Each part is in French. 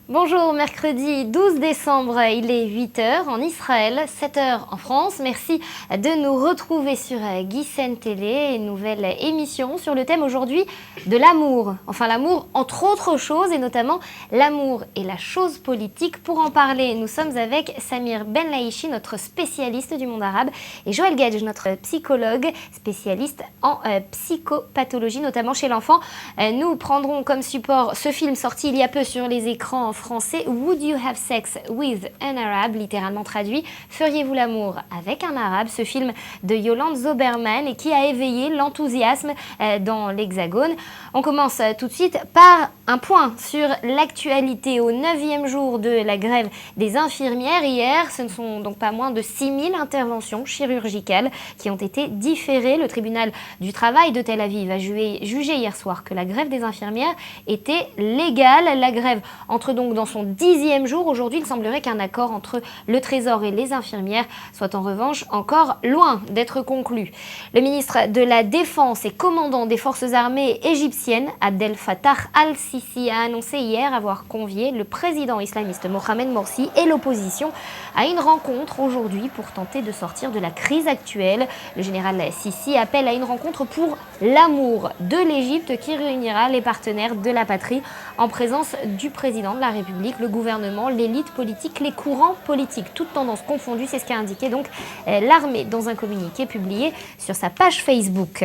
Bonjour, mercredi 12 décembre, il est 8h en Israël, 7h en France. Merci de nous retrouver sur Guisen Télé, une nouvelle émission sur le thème aujourd'hui de l'amour. Enfin l'amour entre autres choses et notamment l'amour et la chose politique. Pour en parler, nous sommes avec Samir Benlaichi, notre spécialiste du monde arabe, et Joël Gage, notre psychologue spécialiste en psychopathologie, notamment chez l'enfant. Nous prendrons comme support ce film sorti il y a peu sur les écrans en français, Would You Have Sex with an Arab, littéralement traduit, feriez-vous l'amour avec un arabe, ce film de Yolande Zoberman et qui a éveillé l'enthousiasme dans l'Hexagone. On commence tout de suite par un point sur l'actualité au 9e jour de la grève des infirmières. Hier, ce ne sont donc pas moins de 6000 interventions chirurgicales qui ont été différées. Le tribunal du travail de Tel Aviv a jugé hier soir que la grève des infirmières était légale. La grève entre donc dans son 10e jour. Aujourd'hui, il semblerait qu'un accord entre le Trésor et les infirmières soit en revanche encore loin d'être conclu. Le ministre de la Défense et commandant des forces armées égyptiennes, Abdel Fattah al-Sisi, a annoncé hier avoir convié le président islamiste Mohamed Morsi et l'opposition à une rencontre aujourd'hui pour tenter de sortir de la crise actuelle. Le général Sisi appelle à une rencontre pour l'amour de l'Égypte qui réunira les partenaires de la patrie en présence du président de la République, le gouvernement, l'élite politique, les courants politiques, toutes tendances confondues. C'est ce qu'a indiqué donc l'armée dans un communiqué publié sur sa page Facebook.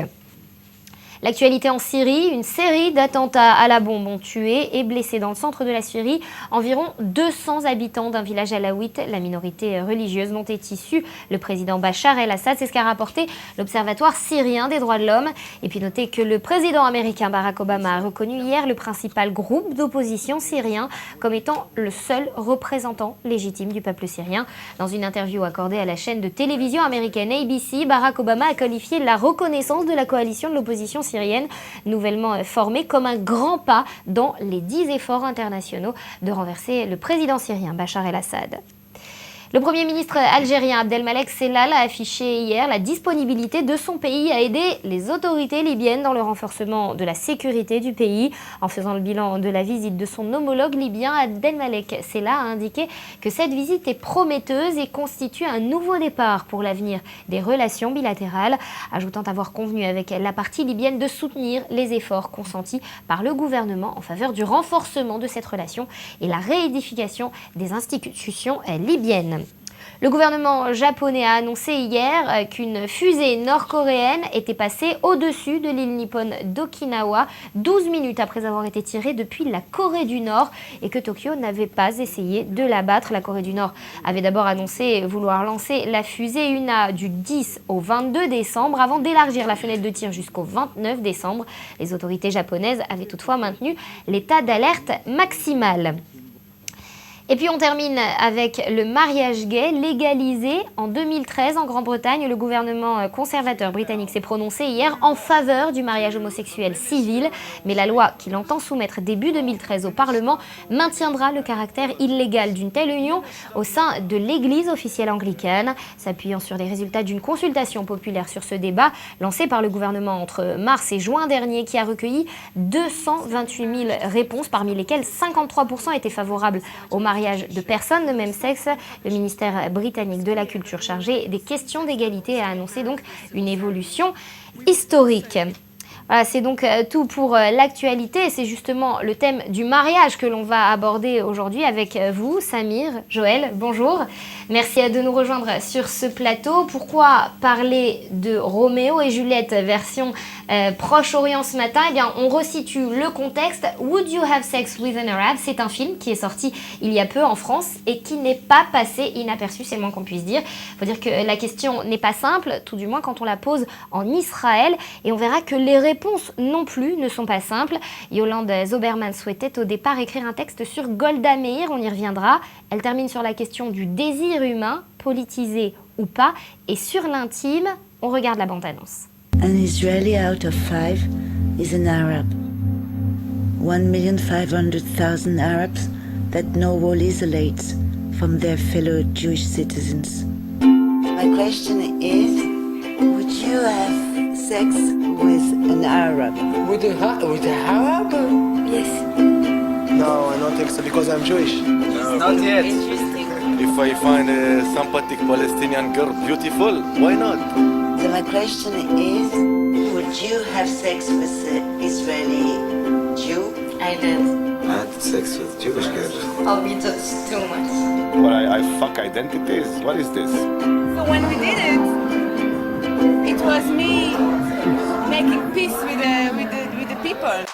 L'actualité en Syrie, une série d'attentats à la bombe ont tué et blessé dans le centre de la Syrie environ 200 habitants d'un village alaouite, la minorité religieuse dont est issu le président Bachar el-Assad. C'est ce qu'a rapporté l'Observatoire syrien des droits de l'homme. Et puis notez que le président américain Barack Obama a reconnu hier le principal groupe d'opposition syrien comme étant le seul représentant légitime du peuple syrien. Dans une interview accordée à la chaîne de télévision américaine ABC, Barack Obama a qualifié la reconnaissance de la coalition de l'opposition syrienne nouvellement formée comme un grand pas dans les 10 efforts internationaux de renverser le président syrien Bachar el-Assad. Le Premier ministre algérien Abdelmalek Sellal a affiché hier la disponibilité de son pays à aider les autorités libyennes dans le renforcement de la sécurité du pays. En faisant le bilan de la visite de son homologue libyen, Abdelmalek Sellal a indiqué que cette visite est prometteuse et constitue un nouveau départ pour l'avenir des relations bilatérales, ajoutant avoir convenu avec la partie libyenne de soutenir les efforts consentis par le gouvernement en faveur du renforcement de cette relation et la réédification des institutions libyennes. Le gouvernement japonais a annoncé hier qu'une fusée nord-coréenne était passée au-dessus de l'île nippone d'Okinawa 12 minutes après avoir été tirée depuis la Corée du Nord et que Tokyo n'avait pas essayé de l'abattre. La Corée du Nord avait d'abord annoncé vouloir lancer la fusée Una du 10 au 22 décembre avant d'élargir la fenêtre de tir jusqu'au 29 décembre. Les autorités japonaises avaient toutefois maintenu l'état d'alerte maximale. Et puis on termine avec le mariage gay légalisé en 2013 en Grande-Bretagne. Le gouvernement conservateur britannique s'est prononcé hier en faveur du mariage homosexuel civil. Mais la loi qu'il entend soumettre début 2013 au Parlement maintiendra le caractère illégal d'une telle union au sein de l'Église officielle anglicane. S'appuyant sur les résultats d'une consultation populaire sur ce débat lancé par le gouvernement entre mars et juin dernier qui a recueilli 228 000 réponses, parmi lesquelles 53% étaient favorables au mariage de personnes de même sexe. Le ministère britannique de la Culture chargé des questions d'égalité a annoncé donc une évolution historique. Voilà, c'est donc tout pour l'actualité. C'est justement le thème du mariage que l'on va aborder aujourd'hui avec vous, Samir, Joël. Bonjour. Merci de nous rejoindre sur ce plateau. Pourquoi parler de Roméo et Juliette version Proche-Orient ce matin? Eh bien, on resitue le contexte. Would You Have Sex with an Arab? C'est un film qui est sorti il y a peu en France et qui n'est pas passé inaperçu, c'est le moins qu'on puisse dire. Il faut dire que la question n'est pas simple, tout du moins quand on la pose en Israël. Et on verra que les réponses non plus ne sont pas simples. Yolande Zoberman souhaitait au départ écrire un texte sur Golda Meir, on y reviendra. Elle termine sur la question du désir humain, politisé ou pas. Et sur l'intime, on regarde la bande-annonce. An Israeli out of 5 is an Arab. 1,500,000 Arabs that no wall isolates from their fellow Jewish citizens. My question is, would you have sex with an Arab? With a Arab? Yes. No, I don't think so because I'm Jewish. Not yet. If I find a sympathetic Palestinian girl beautiful, why not? So my question is, would you have sex with an Israeli Jew? I did. I had sex with Jewish girls. Oh, we touched too much. But I fuck identities? What is this? So when we did it, it was me making peace with the people.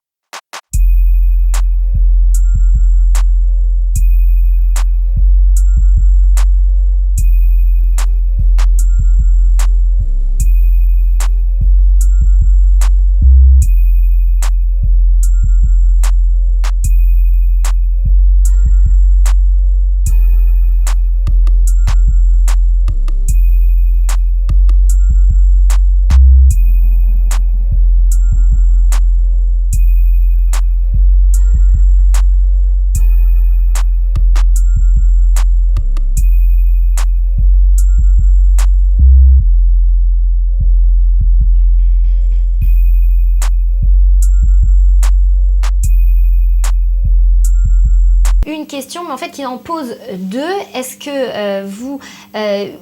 Une question, mais en fait qui en pose deux. Est-ce que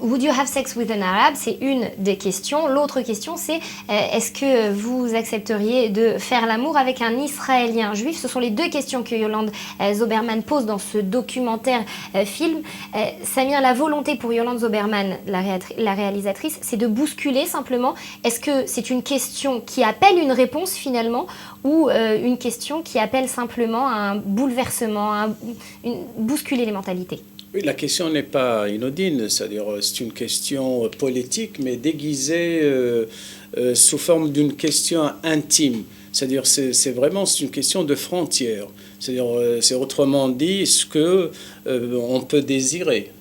would you have sex with an Arab? C'est une des questions. L'autre question, c'est est-ce que vous accepteriez de faire l'amour avec un Israélien juif? Ce sont les deux questions que Yolande Zoberman pose dans ce documentaire film. Samir, la volonté pour Yolande Zoberman, la réalisatrice, c'est de bousculer simplement. Est-ce que c'est une question qui appelle une réponse finalement, ou une question qui appelle simplement un bouleversement, bousculer les mentalités? Oui, la question n'est pas inodine, c'est-à-dire c'est une question politique, mais déguisée sous forme d'une question intime. C'est-à-dire c'est vraiment une question de frontières. C'est-à-dire c'est autrement dit ce que on peut désirer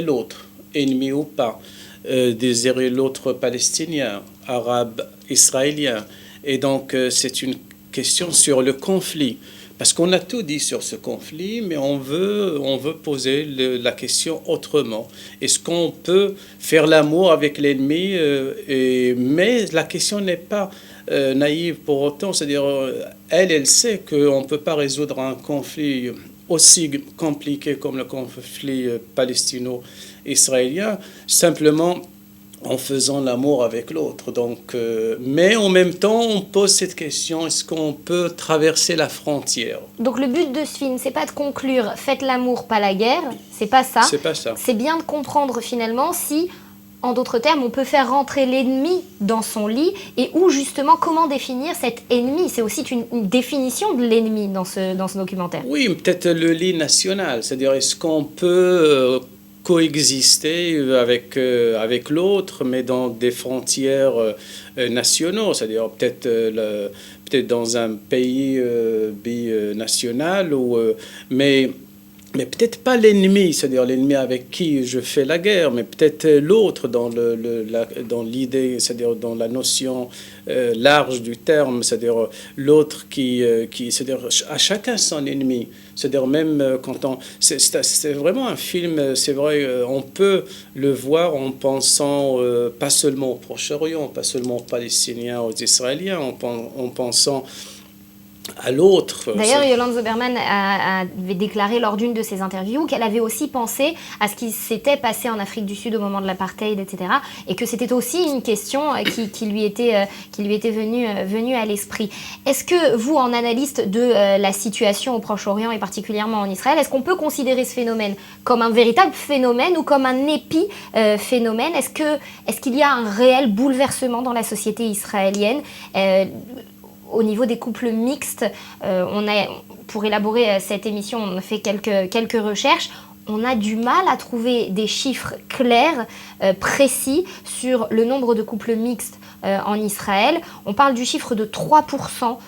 l'autre, ennemi ou pas, désirer l'autre palestinien, arabe, israélien. Et donc c'est une question sur le conflit. Parce qu'on a tout dit sur ce conflit, mais on veut poser la question autrement. Est-ce qu'on peut faire l'amour avec l'ennemi? Mais la question n'est pas naïve pour autant. C'est-à-dire, elle sait qu'on ne peut pas résoudre un conflit aussi compliqué comme le conflit palestino-israélien, simplement en faisant l'amour avec l'autre. Donc, mais en même temps, on pose cette question, est-ce qu'on peut traverser la frontière? Donc le but de ce film, c'est pas de conclure « faites l'amour, pas la guerre », c'est pas ça. C'est pas ça. C'est bien de comprendre finalement si, en d'autres termes, on peut faire rentrer l'ennemi dans son lit, et où justement, comment définir cet ennemi? C'est aussi une définition de l'ennemi dans ce documentaire. Oui, peut-être le lit national, c'est-à-dire est-ce qu'on peut coexister avec l'autre, mais dans des frontières nationaux, c'est-à-dire peut-être dans un pays binational, mais peut-être pas l'ennemi, c'est-à-dire l'ennemi avec qui je fais la guerre, mais peut-être l'autre dans l'idée, c'est-à-dire dans la notion large du terme, c'est-à-dire l'autre qui c'est-à-dire à chacun son ennemi. C'est-à-dire même quand c'est vraiment un film, c'est vrai, on peut le voir en pensant pas seulement au Proche-Orient, pas seulement aux Palestiniens, aux Israéliens, en pensant à l'autre. D'ailleurs, Yolande Zoberman avait déclaré lors d'une de ses interviews qu'elle avait aussi pensé à ce qui s'était passé en Afrique du Sud au moment de l'apartheid, etc. Et que c'était aussi une question qui lui était venue à l'esprit. Est-ce que vous, en analyste de la situation au Proche-Orient et particulièrement en Israël, est-ce qu'on peut considérer ce phénomène comme un véritable phénomène ou comme un épiphénomène? Est-ce qu'il y a un réel bouleversement dans la société israélienne au niveau des couples mixtes? Pour élaborer cette émission, on a fait quelques recherches. On a du mal à trouver des chiffres clairs, précis sur le nombre de couples mixtes en Israël. On parle du chiffre de 3%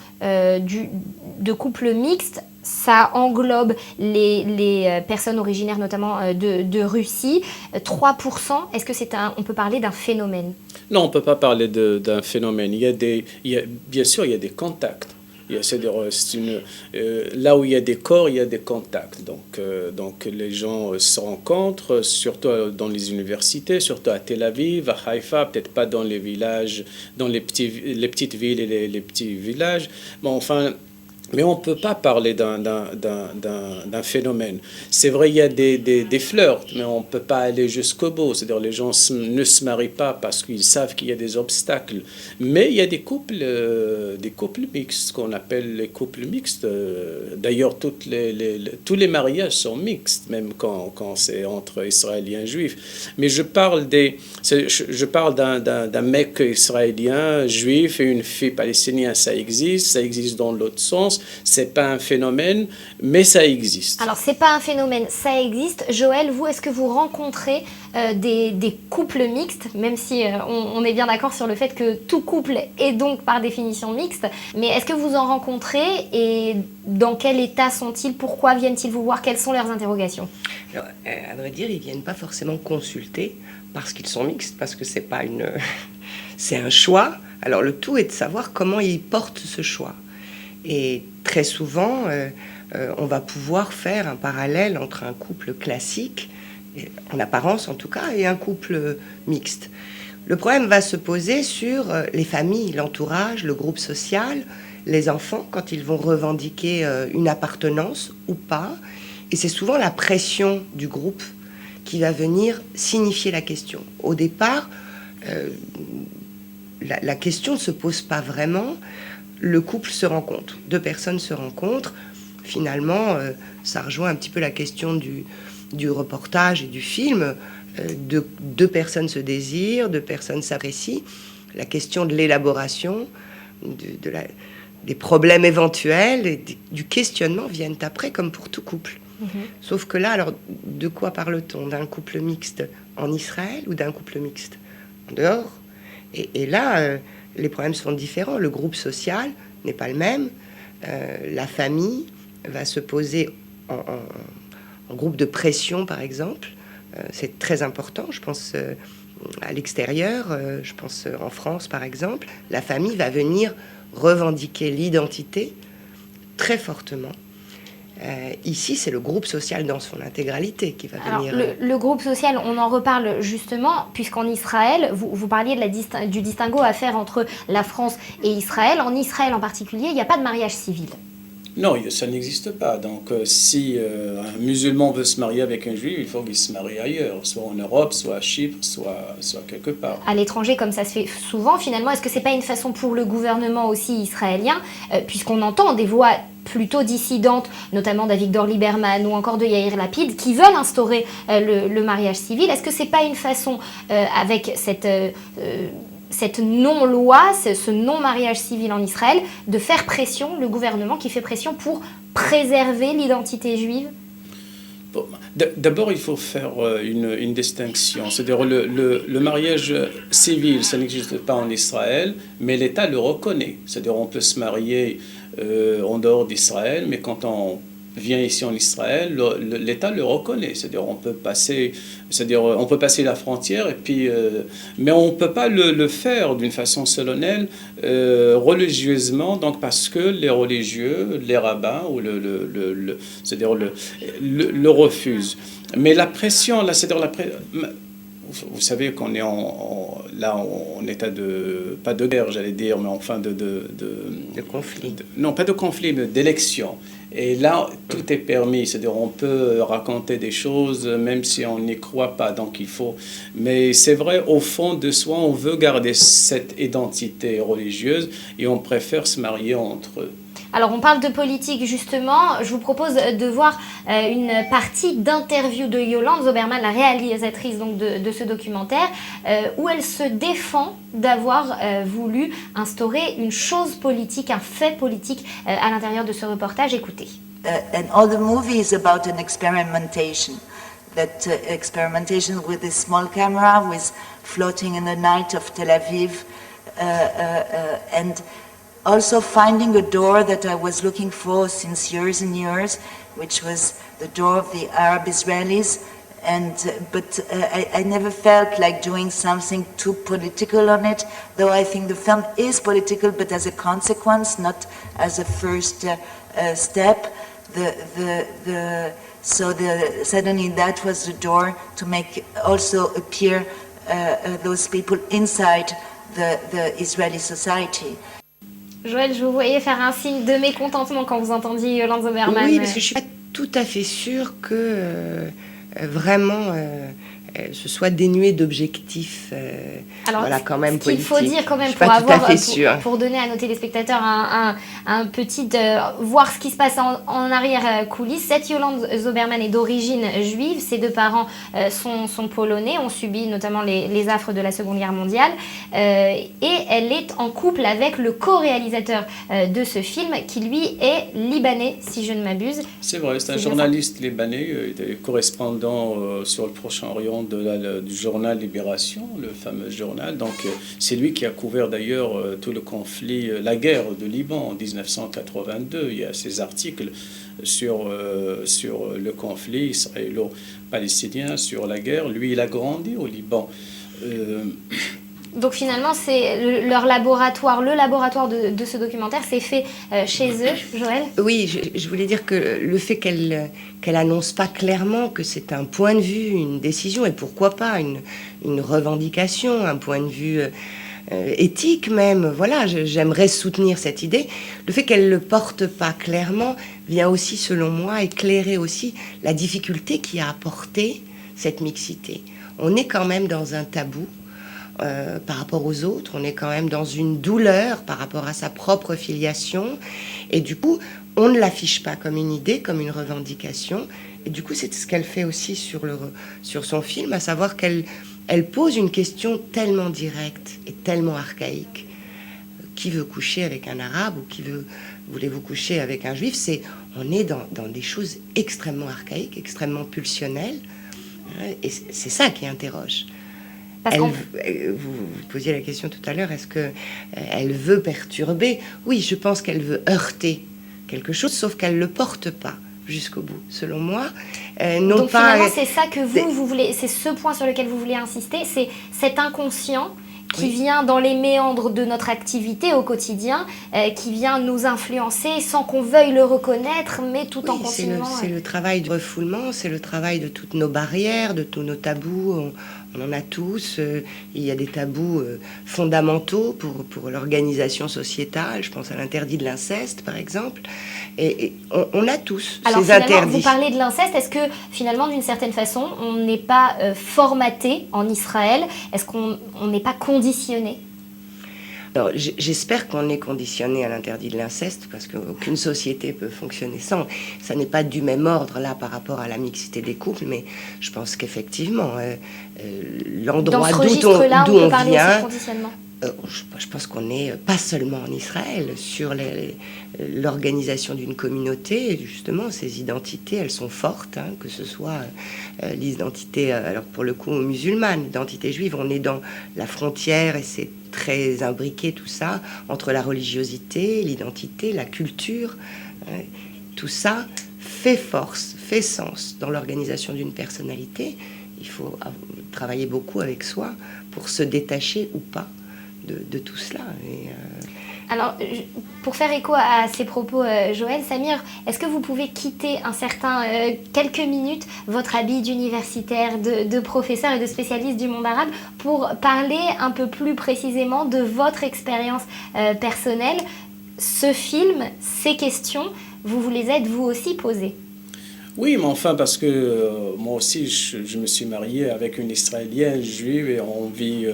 de couples mixtes. Ça englobe les personnes originaires notamment de Russie. 3%, est-ce que on peut parler d'un phénomène? Non, on ne peut pas parler d'un phénomène. Bien sûr, il y a des contacts. Là où il y a des corps, il y a des contacts. Donc les gens se rencontrent, surtout dans les universités, surtout à Tel Aviv, à Haïfa, peut-être pas dans les villages, dans les petites villes et les petits villages. Bon, enfin, Mais on ne peut pas parler d'un phénomène. C'est vrai, il y a des flirts, mais on ne peut pas aller jusqu'au bout. C'est-à-dire les gens ne se marient pas parce qu'ils savent qu'il y a des obstacles. Mais il y a des couples mixtes, qu'on appelle les couples mixtes. D'ailleurs, tous les mariages sont mixtes, même quand c'est entre Israéliens et Juifs. Mais je parle d'un mec israélien, juif, et une fille palestinienne. Ça existe dans l'autre sens. C'est pas un phénomène, mais ça existe. Alors, c'est pas un phénomène, ça existe. Joël, vous, est-ce que vous rencontrez des couples mixtes, même si on est bien d'accord sur le fait que tout couple est donc par définition mixte, mais est-ce que vous en rencontrez et dans quel état sont-ils? Pourquoi viennent-ils vous voir? Quelles sont leurs interrogations? Alors, à vrai dire, ils viennent pas forcément consulter parce qu'ils sont mixtes, parce que c'est pas c'est un choix. Alors, le tout est de savoir comment ils portent ce choix. Et très souvent, on va pouvoir faire un parallèle entre un couple classique, en apparence en tout cas, et un couple mixte. Le problème va se poser sur les familles, l'entourage, le groupe social, les enfants, quand ils vont revendiquer une appartenance ou pas. Et c'est souvent la pression du groupe qui va venir signifier la question. Au départ, la question ne se pose pas vraiment. Le couple se rencontre, deux personnes se rencontrent. Finalement, ça rejoint un petit peu la question du reportage et du film. Deux personnes se désirent, deux personnes s'apprécient. La question de l'élaboration, des problèmes éventuels et du questionnement viennent après, comme pour tout couple. Sauf que là, alors, de quoi parle-t-on? D'un couple mixte en Israël ou d'un couple mixte en dehors? Et là, les problèmes sont différents. Le groupe social n'est pas le même. La famille va se poser en groupe de pression, par exemple. C'est très important. Je pense à l'extérieur. Je pense en France, par exemple. La famille va venir revendiquer l'identité très fortement. Ici, c'est le groupe social dans son intégralité qui va venir... Alors, le groupe social, on en reparle justement, puisqu'en Israël, vous parliez du distinguo à faire entre la France et Israël. En Israël en particulier, il n'y a pas de mariage civil. Non, ça n'existe pas. Donc, si un musulman veut se marier avec un juif, il faut qu'il se marie ailleurs, soit en Europe, soit à Chypre, soit quelque part. À l'étranger, comme ça se fait souvent, finalement, est-ce que c'est pas une façon pour le gouvernement aussi israélien, puisqu'on entend des voix plutôt dissidentes, notamment d'Avigdor Lieberman ou encore de Yair Lapid, qui veulent instaurer le mariage civil? Est-ce que c'est pas une façon, avec cette non-loi, ce non-mariage civil en Israël, de faire pression, le gouvernement qui fait pression pour préserver l'identité juive? Bon, d'abord, il faut faire une distinction. C'est-à-dire le mariage civil, ça n'existe pas en Israël, mais l'État le reconnaît. C'est-à-dire on peut se marier en dehors d'Israël, mais quand on vient ici en Israël, l'État le reconnaît. C'est-à-dire on peut passer la frontière, et puis, mais on ne peut pas le faire d'une façon solennelle, religieusement, donc parce que les religieux, les rabbins, ou le refusent. Mais la pression, là, c'est-à-dire vous savez qu'on est en état de, pas de guerre, j'allais dire, mais enfin de conflit. Non, pas de conflit, mais d'élection. Et là, tout est permis. C'est-à-dire, on peut raconter des choses, même si on n'y croit pas. Donc, il faut... Mais c'est vrai, au fond de soi, on veut garder cette identité religieuse et on préfère se marier entre eux. Alors, on parle de politique, justement. Je vous propose de voir une partie d'interview de Yolande Zoberman, la réalisatrice donc, de ce documentaire, où elle se défend d'avoir voulu instaurer une chose politique, un fait politique à l'intérieur de ce reportage. Écoutez. And all the movie is about an experimentation. That experimentation with this small camera was floating in the night of Tel Aviv and also finding a door that I was looking for since years and years, which was the door of the Arab Israelis. But I never felt like doing something too political on it, though I think the film is political, but as a consequence, not as a first step. Suddenly that was the door to make also appear those people inside the Israeli society. Joël, je vous voyais faire un signe de mécontentement quand vous entendiez Yolande Zoberman. Oui, parce que je suis pas tout à fait sûre que vraiment ce soit dénué d'objectifs. Alors, voilà, quand même ce qu'il faut politique. dire quand même Je suis pour pas tout à avoir, fait sûre. pour donner à nos téléspectateurs un petit voir ce qui se passe en arrière coulisses. Cette Yolande Zoberman est d'origine juive. Ses deux parents sont polonais, ont subi notamment les affres de la Seconde Guerre mondiale, et elle est en couple avec le co-réalisateur de ce film, qui lui est libanais, si je ne m'abuse. C'est vrai, c'est un C'est bien journaliste libanais, il est correspondant sur le Proche-Orient du journal Libération, le fameux journal. Donc c'est lui qui a couvert d'ailleurs tout le conflit, la guerre de Liban en 1982. Il y a ces articles sur le conflit israélo-palestinien, sur la guerre. Lui, il a grandi au Liban. Donc finalement, c'est leur laboratoire, le laboratoire de ce documentaire, c'est fait chez eux, Joël. Oui, je voulais dire que le fait qu'elle annonce pas clairement que c'est un point de vue, une décision, et pourquoi pas une revendication, un point de vue éthique même, voilà, j'aimerais soutenir cette idée. Le fait qu'elle le porte pas clairement vient aussi, selon moi, éclairer aussi la difficulté qui a apporté cette mixité. On est quand même dans un tabou. Par rapport aux autres, on est quand même dans une douleur par rapport à sa propre filiation, et du coup on ne l'affiche pas comme une idée, comme une revendication, et du coup c'est ce qu'elle fait aussi sur son film, à savoir qu'elle pose une question tellement directe et tellement archaïque. Qui veut coucher avec un arabe, ou voulez-vous coucher avec un juif? On est dans des choses extrêmement archaïques, extrêmement pulsionnelles, et c'est ça qui interroge. Vous posiez la question tout à l'heure, est-ce qu'elle veut perturber? Oui, je pense qu'elle veut heurter quelque chose, sauf qu'elle ne le porte pas jusqu'au bout, selon moi. Donc finalement, c'est ça que vous voulez, c'est ce point sur lequel vous voulez insister, c'est cet inconscient qui vient dans les méandres de notre activité au quotidien, qui vient nous influencer sans qu'on veuille le reconnaître, mais tout en continuant. C'est le travail du refoulement, c'est le travail de toutes nos barrières, de tous nos tabous. On en a tous. Il y a des tabous fondamentaux pour l'organisation sociétale. Je pense à l'interdit de l'inceste, par exemple. Et on a tous ces interdits. Vous parlez de l'inceste. Est-ce que, finalement, d'une certaine façon, on n'est pas formaté en Israël? Est-ce qu'on n'est pas conditionné? Alors, j'espère qu'on est conditionné à l'interdit de l'inceste, parce qu'aucune société peut fonctionner sans. Ça n'est pas du même ordre, là, par rapport à la mixité des couples, mais je pense qu'effectivement, l'endroit d'où on vient... Je pense qu'on n'est pas seulement en Israël, sur l'organisation d'une communauté. Justement, ces identités, elles sont fortes, hein, que ce soit l'identité, alors pour le coup, musulmane, l'identité juive. On est dans la frontière, et c'est très imbriqué tout ça, entre la religiosité, l'identité, la culture. Tout ça fait force, fait sens dans l'organisation d'une personnalité. Il faut travailler beaucoup avec soi pour se détacher ou pas de tout cela. Alors, pour faire écho à ces propos, Joël, Samir, est-ce que vous pouvez quitter quelques minutes votre habit d'universitaire, de professeur et de spécialiste du monde arabe pour parler un peu plus précisément de votre expérience personnelle? Ce film, ces questions, vous les êtes vous aussi posées? Oui, mais enfin, parce que moi aussi, je me suis marié avec une Israélienne juive, et on vit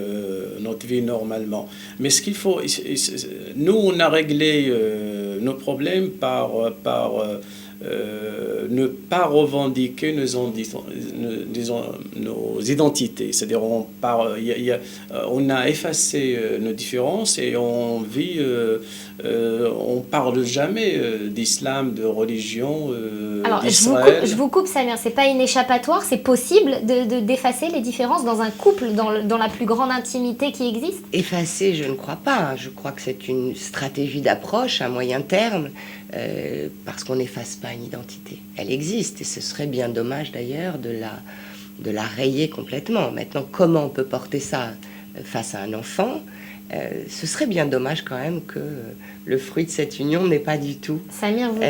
notre vie normalement. Mais ce qu'il faut... Nous, on a réglé nos problèmes par ne pas revendiquer nos identités. C'est-à-dire, on a effacé nos différences, et on vit... on parle jamais d'islam, de religion, d'Israël. Je vous coupe, Samir, c'est pas une échappatoire, c'est possible d'effacer les différences dans un couple, dans la plus grande intimité qui existe? Effacer, je ne crois pas. Je crois que c'est une stratégie d'approche à moyen terme, parce qu'on n'efface pas une identité. Elle existe, et ce serait bien dommage d'ailleurs de la rayer complètement. Maintenant, comment on peut porter ça face à un enfant? Ce serait bien dommage quand même que le fruit de cette union n'ait pas du tout Samir, vous...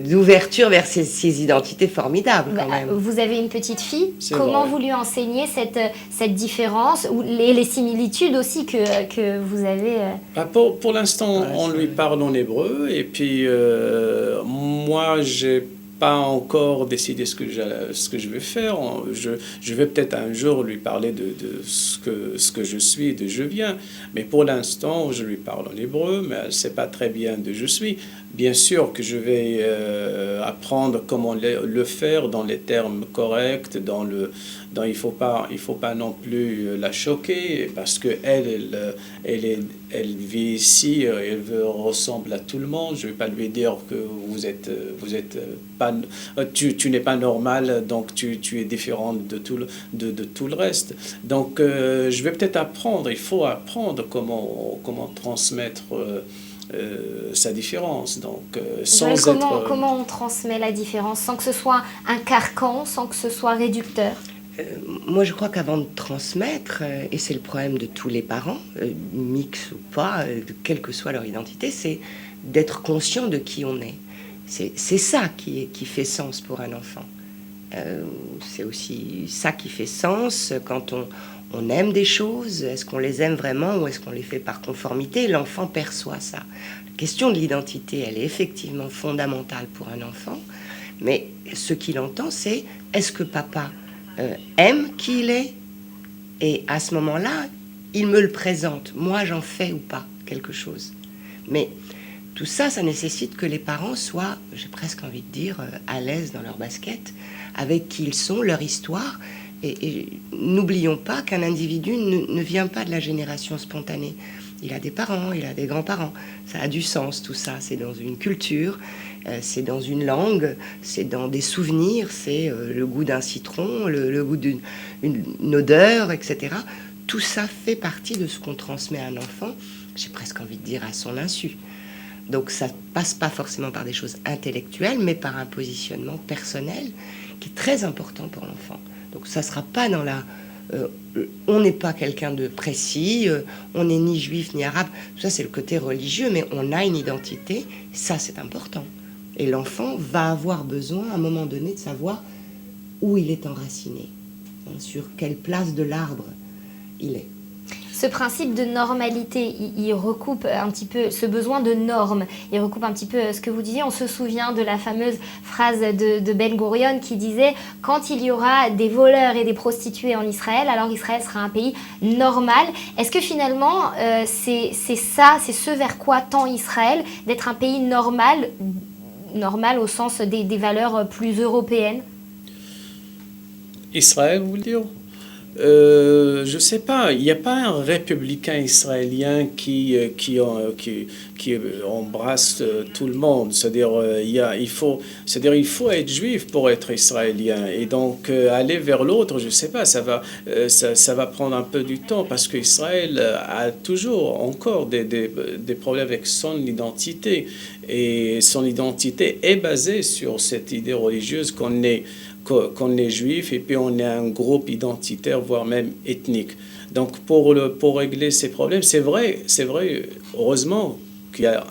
d'ouverture vers ces identités formidables quand même. Vous avez une petite fille. C'est Comment vrai. vous lui enseignez cette différence ou les similitudes aussi que vous avez Pour l'instant, on lui parle en hébreu et puis moi, j'ai pas encore décidé ce que je vais faire. Je vais peut-être un jour lui parler de ce que je suis, de je viens. Mais pour l'instant, je lui parle en hébreu, mais elle ne sait pas très bien de je suis. Bien sûr que je vais apprendre comment le faire dans les termes corrects, il faut pas non plus la choquer parce que elle vit ici, elle ressemble à tout le monde. Je vais pas lui dire que vous êtes pas, tu n'es pas normal, donc tu es différente de tout le reste. Donc je vais peut-être apprendre. Il faut apprendre comment transmettre. Sa différence, donc comment on transmet la différence sans que ce soit un carcan, sans que ce soit réducteur? Moi, je crois qu'avant de transmettre, et c'est le problème de tous les parents, mix ou pas, quelle que soit leur identité, c'est d'être conscient de qui on est. C'est ça qui fait sens pour un enfant. C'est aussi ça qui fait sens quand on aime des choses. Est-ce qu'on les aime vraiment ou est-ce qu'on les fait par conformité? L'enfant perçoit ça. La question de l'identité, elle est effectivement fondamentale pour un enfant, mais ce qu'il entend, c'est est-ce que papa aime qui il est? Et à ce moment-là, il me le présente. Moi, j'en fais ou pas quelque chose. Mais tout ça, ça nécessite que les parents soient, j'ai presque envie de dire, à l'aise dans leur basket, avec qui ils sont, leur histoire. Et n'oublions pas qu'un individu ne vient pas de la génération spontanée. Il a des parents, il a des grands-parents. Ça a du sens, tout ça. C'est dans une culture, c'est dans une langue, c'est dans des souvenirs, c'est le goût d'un citron, le goût d'une odeur, etc. Tout ça fait partie de ce qu'on transmet à un enfant, j'ai presque envie de dire à son insu. Donc ça passe pas forcément par des choses intellectuelles, mais par un positionnement personnel qui est très important pour l'enfant. Donc ça sera pas dans la... on n'est pas quelqu'un de précis, on n'est ni juif ni arabe, tout ça c'est le côté religieux, mais on a une identité, ça c'est important. Et l'enfant va avoir besoin à un moment donné de savoir où il est enraciné, hein, sur quelle place de l'arbre il est. Ce principe de normalité, il recoupe un petit peu ce besoin de normes. Il recoupe un petit peu ce que vous disiez. On se souvient de la fameuse phrase de Ben Gurion qui disait « Quand il y aura des voleurs et des prostituées en Israël, alors Israël sera un pays normal ». Est-ce que finalement, c'est ce vers quoi tend Israël, d'être un pays normal au sens des valeurs plus européennes? Israël, vous voulez dire? Je sais pas, il n'y a pas un républicain israélien qui embrasse tout le monde. C'est-à-dire, il faut être juif pour être israélien. Et donc, aller vers l'autre, je sais pas, ça va prendre un peu du temps parce qu'Israël a toujours encore des problèmes avec son identité. Et son identité est basée sur cette idée religieuse qu'on est juif et puis on est un groupe identitaire, voire même ethnique. Donc pour régler ces problèmes, c'est vrai, heureusement qu'il y a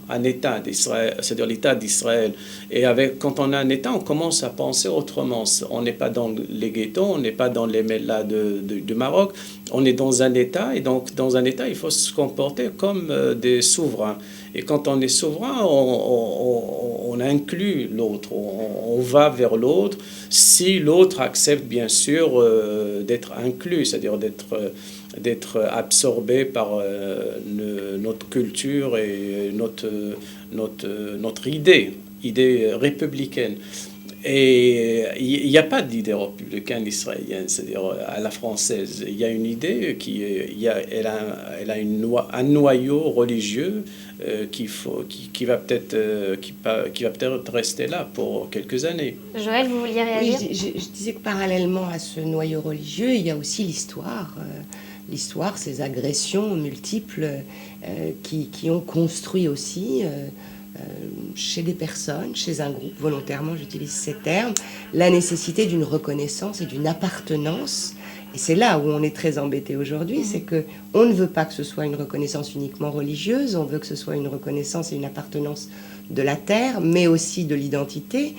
un État d'Israël, c'est-à-dire l'État d'Israël. Et quand on a un État, on commence à penser autrement. On n'est pas dans les ghettos, on n'est pas dans les mélas du Maroc, on est dans un État, et donc dans un État, il faut se comporter comme des souverains. Et quand on est souverain, on inclut l'autre, on va vers l'autre, si l'autre accepte bien sûr d'être inclus, c'est-à-dire d'être absorbé par notre culture et notre idée républicaine. Et il n'y a pas d'idée républicaine israélienne, c'est-à-dire à la française. Il y a une idée elle a un noyau religieux qui va peut-être rester là pour quelques années. Joël, vous vouliez réagir? Oui, je disais que parallèlement à ce noyau religieux, il y a aussi l'histoire. L'histoire, ces agressions multiples qui ont construit aussi... chez des personnes, chez un groupe, volontairement j'utilise ces termes, la nécessité d'une reconnaissance et d'une appartenance. Et c'est là où on est très embêté aujourd'hui, c'est qu'on ne veut pas que ce soit une reconnaissance uniquement religieuse, on veut que ce soit une reconnaissance et une appartenance de la terre, mais aussi de l'identité.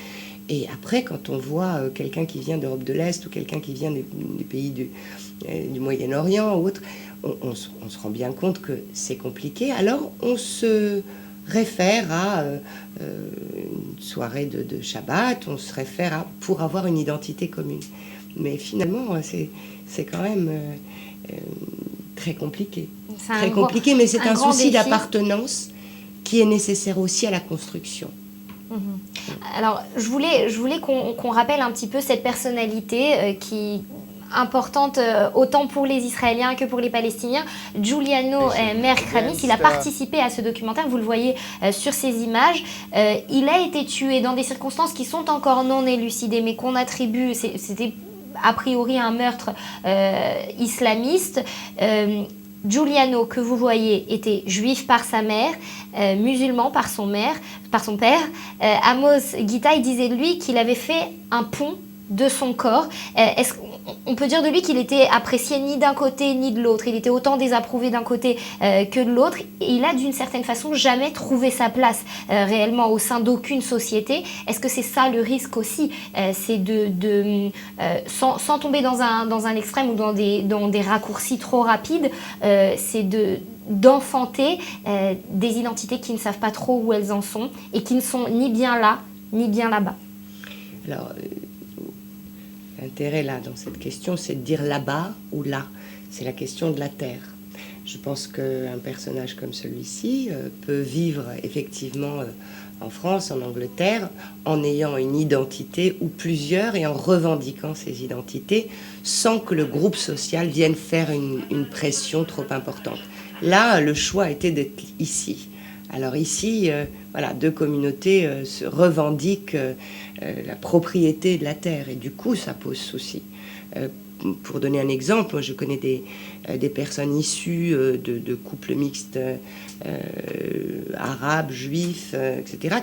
Et après, quand on voit quelqu'un qui vient d'Europe de l'Est ou quelqu'un qui vient des pays du Moyen-Orient ou autre, on se rend bien compte que c'est compliqué. Alors, on se réfère à une soirée de Shabbat, on se réfère pour avoir une identité commune. Mais finalement, c'est quand même très compliqué. Très compliqué, mais c'est un souci d'appartenance qui est nécessaire aussi à la construction. Alors, je voulais qu'on rappelle un petit peu cette personnalité qui importante autant pour les Israéliens que pour les Palestiniens. Giuliano Merkramis, il a participé à ce documentaire, vous le voyez sur ces images. Il a été tué dans des circonstances qui sont encore non élucidées, mais qu'on attribue, c'était a priori un meurtre islamiste. Giuliano, que vous voyez, était juif par sa mère, musulman par son père. Amos Gitaï disait de lui qu'il avait fait un pont de son corps. Est-ce qu'on peut dire de lui qu'il était apprécié ni d'un côté ni de l'autre? Il était autant désapprouvé d'un côté que de l'autre. Et il a d'une certaine façon jamais trouvé sa place réellement au sein d'aucune société. Est-ce que c'est ça le risque aussi? C'est sans tomber dans un extrême ou dans des raccourcis trop rapides, c'est d'enfanter des identités qui ne savent pas trop où elles en sont et qui ne sont ni bien là, ni bien là-bas. Alors, l'intérêt là dans cette question, c'est de dire là-bas ou là. C'est la question de la terre. Je pense qu'un personnage comme celui-ci peut vivre effectivement en France, en Angleterre, en ayant une identité ou plusieurs et en revendiquant ces identités sans que le groupe social vienne faire une pression trop importante. Là, le choix était d'être ici. Alors ici, voilà, deux communautés se revendiquent la propriété de la terre et du coup, ça pose souci. Pour donner un exemple, moi, je connais des personnes issues de couples mixtes arabes, juifs, etc.,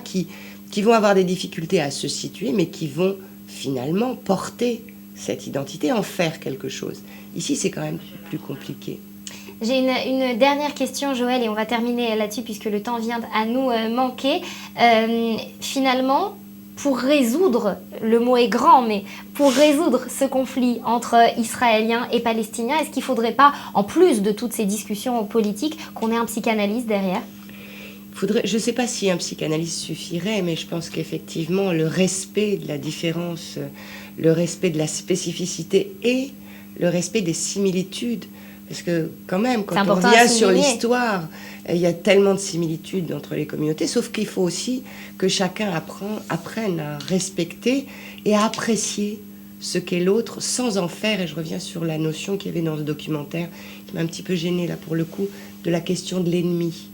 qui vont avoir des difficultés à se situer, mais qui vont finalement porter cette identité, en faire quelque chose. Ici, c'est quand même plus compliqué. J'ai une dernière question, Joël, et on va terminer là-dessus puisque le temps vient à nous manquer. Finalement, pour résoudre, le mot est grand, mais pour résoudre ce conflit entre Israéliens et Palestiniens, est-ce qu'il ne faudrait pas, en plus de toutes ces discussions politiques, qu'on ait un psychanalyste derrière ? Je ne sais pas si un psychanalyste suffirait, mais je pense qu'effectivement, le respect de la différence, le respect de la spécificité et le respect des similitudes. Parce que quand même, quand on revient sur l'histoire, il y a tellement de similitudes entre les communautés, sauf qu'il faut aussi que chacun apprenne à respecter et à apprécier ce qu'est l'autre sans en faire. Et je reviens sur la notion qu'il y avait dans ce documentaire, qui m'a un petit peu gênée là pour le coup, de la question de l'ennemi.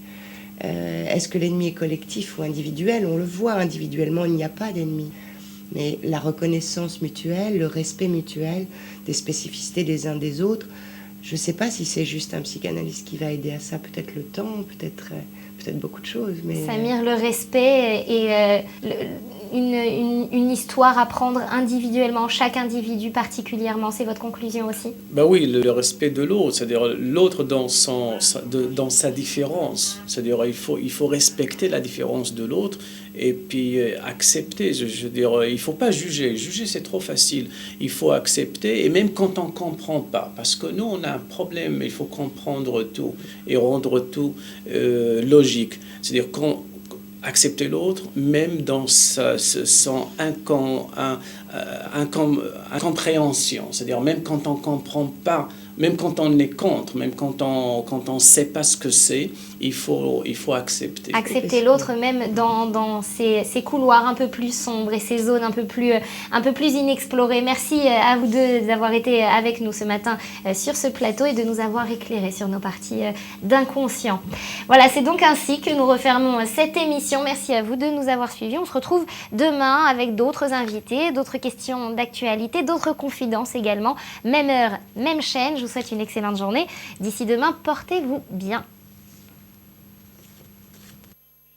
Est-ce que l'ennemi est collectif ou individuel? On le voit, individuellement, il n'y a pas d'ennemi. Mais la reconnaissance mutuelle, le respect mutuel des spécificités des uns des autres, je ne sais pas si c'est juste un psychanalyste qui va aider à ça. Peut-être le temps, peut-être beaucoup de choses. Mais... Samir, le respect et une histoire à prendre individuellement, chaque individu particulièrement, c'est votre conclusion aussi? Ben oui, le respect de l'autre, c'est-à-dire l'autre dans sa différence. C'est-à-dire il faut respecter la différence de l'autre et puis accepter. Je veux dire, il ne faut pas juger. Juger, c'est trop facile. Il faut accepter, et même quand on ne comprend pas. Parce que nous, on a un problème, il faut comprendre tout et rendre tout logique. C'est-à-dire accepter l'autre, même dans son incompréhension. C'est-à-dire même quand on ne comprend pas, même quand on est contre, même quand on ne sait pas ce que c'est, il faut accepter. Accepter l'autre même dans ces couloirs un peu plus sombres et ces zones un peu plus inexplorées. Merci à vous deux d'avoir été avec nous ce matin sur ce plateau et de nous avoir éclairés sur nos parties d'inconscient. Voilà, c'est donc ainsi que nous refermons cette émission. Merci à vous de nous avoir suivis. On se retrouve demain avec d'autres invités, d'autres questions d'actualité, d'autres confidences également. Même heure, même chaîne. Je vous souhaite une excellente journée. D'ici demain, portez-vous bien.